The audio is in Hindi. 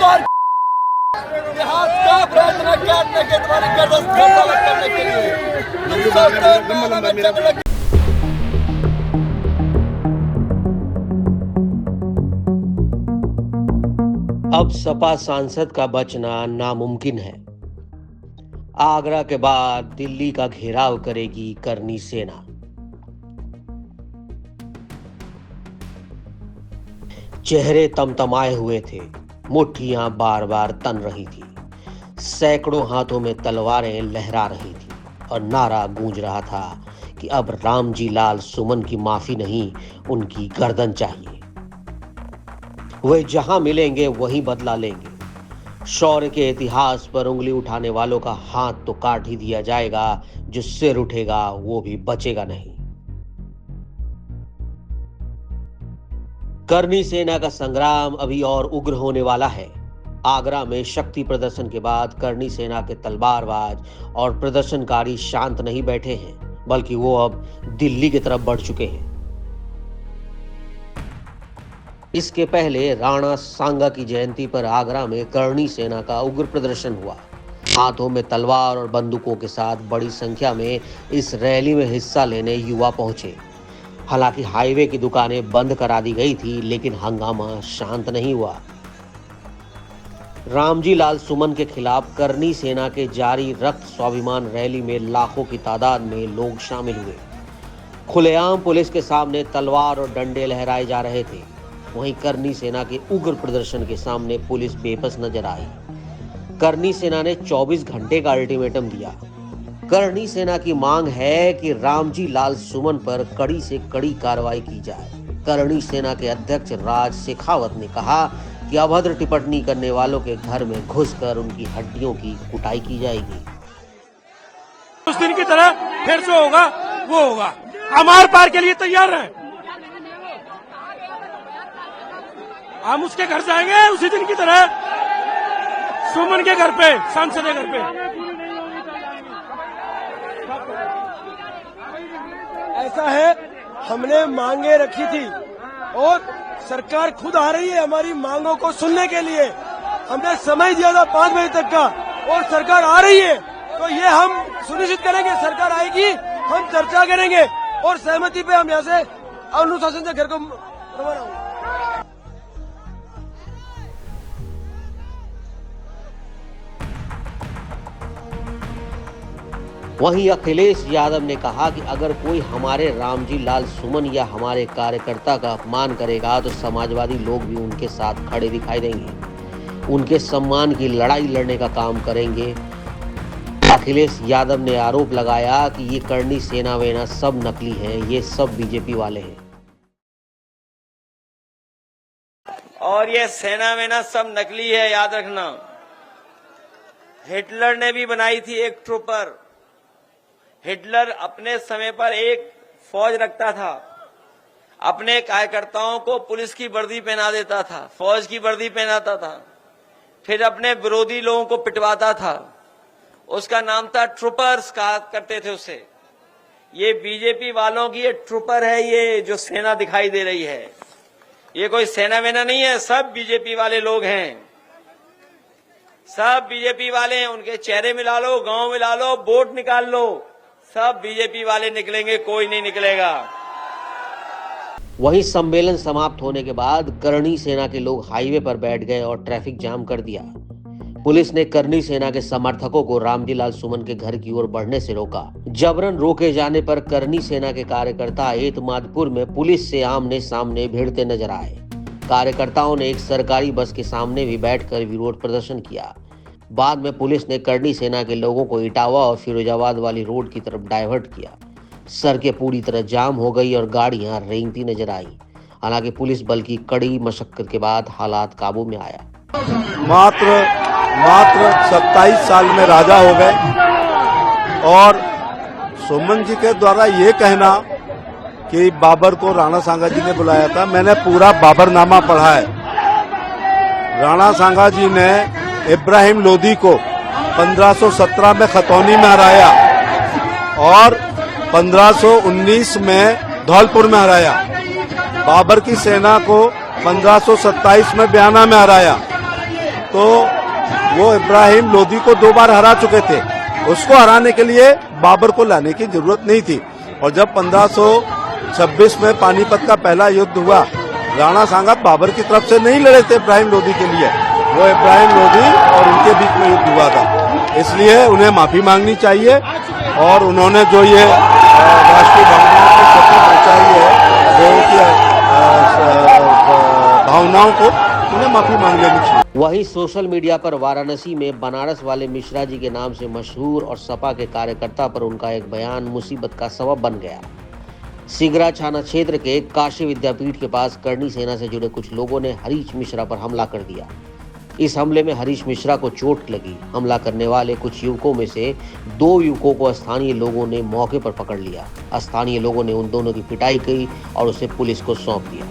द्वार इतिहास का प्रयत्न करने के द्वारा करने के लिए अब सपा सांसद का बचना नामुमकिन है। आगरा के बाद दिल्ली का घेराव करेगी करनी सेना। चेहरे तमतमाए हुए थे, मुट्ठियां बार बार तन रही थी, सैकड़ों हाथों में तलवारें लहरा रही थी और नारा गूंज रहा था कि अब रामजी लाल सुमन की माफी नहीं, उनकी गर्दन चाहिए। वे जहां मिलेंगे वहीं बदला लेंगे। शौर्य के इतिहास पर उंगली उठाने वालों का हाथ तो काट ही दिया जाएगा, जो सिर उठेगा वो भी बचेगा नहीं। करनी सेना का संग्राम अभी और उग्र होने वाला है। आगरा में शक्ति प्रदर्शन के बाद करनी सेना के तलवारबाज और प्रदर्शनकारी शांत नहीं बैठे हैं, बल्कि वो अब दिल्ली की तरफ बढ़ चुके हैं। इसके पहले राणा सांगा की जयंती पर आगरा में करनी सेना का उग्र प्रदर्शन हुआ। हाथों में तलवार और बंदूकों के साथ बड़ी संख्या में इस रैली में हिस्सा लेने युवा पहुंचे। हालांकि हाईवे की दुकानें बंद करा दी गई थी, लेकिन हंगामा शांत नहीं हुआ। रामजी लाल सुमन के खिलाफ करनी सेना के जारी रक्त स्वाभिमान रैली में लाखों की तादाद में लोग शामिल हुए। खुलेआम पुलिस के सामने तलवार और डंडे लहराए जा रहे थे। वहीं करनी सेना के उग्र प्रदर्शन के सामने पुलिस बेबस नजर आई। करनी सेना ने 24 घंटे का अल्टीमेटम दिया। करनी सेना की मांग है कि रामजी लाल सुमन पर कड़ी से कड़ी कार्रवाई की जाए। करनी सेना के अध्यक्ष राज शेखावत ने कहा कि अभद्र टिप्पणी करने वालों के घर में घुसकर उनकी हड्डियों की कुटाई की जाएगी। उस दिन की तरह फिर जो होगा वो होगा। आमार पार के लिए तैयार हैं। हम उसके घर जाएंगे उसी दिन की तरह, सुमन के घर पे, सांसद के घर पे। ऐसा है, हमने मांगे रखी थी और सरकार खुद आ रही है हमारी मांगों को सुनने के लिए। हमने समय दिया था 5 बजे तक का और सरकार आ रही है, तो ये हम सुनिश्चित करेंगे सरकार आएगी, हम चर्चा करेंगे और सहमति पे हम यहाँ से अनुशासन से घर को रवाना होंगे। वहीं अखिलेश यादव ने कहा कि अगर कोई हमारे रामजी लाल सुमन या हमारे कार्यकर्ता का अपमान करेगा तो समाजवादी लोग भी उनके साथ खड़े दिखाई देंगे, उनके सम्मान की लड़ाई लड़ने का काम करेंगे। अखिलेश यादव ने आरोप लगाया कि ये करनी सेना वेना सब नकली हैं, ये सब बीजेपी वाले हैं और ये सेना वेना सब नकली है। याद रखना, हिटलर ने भी बनाई थी एक ट्रूपर। हिटलर अपने समय पर एक फौज रखता था, अपने कार्यकर्ताओं को पुलिस की वर्दी पहना देता था, फौज की वर्दी पहनाता था, फिर अपने विरोधी लोगों को पिटवाता था। उसका नाम था ट्रूपर्स, कहा करते थे उसे। ये बीजेपी वालों की ये ट्रूपर है, ये जो सेना दिखाई दे रही है, ये कोई सेना वेना नहीं है, सब बीजेपी वाले लोग हैं, सब बीजेपी वाले हैं। उनके चेहरे मिला लो, गांव मिला लो, वोट निकाल लो, सब बीजेपी वाले निकलेंगे, कोई नहीं निकलेगा। वहीं सम्मेलन समाप्त होने के बाद करनी सेना के लोग हाईवे पर बैठ गए और ट्रैफिक जाम कर दिया। पुलिस ने करनी सेना के समर्थकों को रामजी लाल सुमन के घर की ओर बढ़ने से रोका। जबरन रोके जाने पर करनी सेना के कार्यकर्ता एतमादपुर में पुलिस से आमने सामने भिड़ते नजर आए। कार्यकर्ताओं ने एक सरकारी बस के सामने भी बैठकर विरोध प्रदर्शन किया। बाद में पुलिस ने करनी सेना के लोगों को इटावा और फिरोजाबाद वाली रोड की तरफ डाइवर्ट किया। सड़कें पूरी तरह जाम हो गई और गाड़ियां रेंगती नजर आई। हालांकि पुलिस बल की कड़ी मशक्कत के बाद हालात काबू में आया। मात्र 27 साल में राजा हो गए और सुमन जी के द्वारा ये कहना कि बाबर को राणा सांगा जी ने बुलाया था, मैंने पूरा बाबरनामा पढ़ा है। राणा सांगा जी ने इब्राहिम लोदी को 1517 में खतौनी में हराया और 1519 में धौलपुर में हराया। बाबर की सेना को 1527 में बयाना में हराया तो वो इब्राहिम लोधी को 2 बार हरा चुके थे। उसको हराने के लिए बाबर को लाने की जरूरत नहीं थी। और जब 1526 में पानीपत का पहला युद्ध हुआ, राणा सांगा बाबर की तरफ से नहीं लड़े थे इब्राहिम लोधी के लिए, वो इब्राहिम लोधी और उनके बीच में युद्ध हुआ था। इसलिए उन्हें माफी मांगनी चाहिए और उन्होंने जो ये राष्ट्रीय भावनाओं को क्षति पहुंचाई है, लोगों की भावनाओं को, उन्हें माफी मांग लेनी चाहिए। वहीं सोशल मीडिया पर वाराणसी में बनारस वाले मिश्रा जी के नाम से मशहूर और सपा के कार्यकर्ता पर उनका एक बयान मुसीबत का सबब बन गया। सिगरा थाना क्षेत्र के काशी विद्यापीठ के पास करनी सेना से जुड़े कुछ लोगों ने हरीश मिश्रा पर हमला कर दिया। इस हमले में हरीश मिश्रा को चोट लगी। हमला करने वाले कुछ युवकों में से 2 युवकों को स्थानीय लोगों ने मौके पर पकड़ लिया। स्थानीय लोगों ने उन दोनों की पिटाई की और उसे पुलिस को सौंप दिया।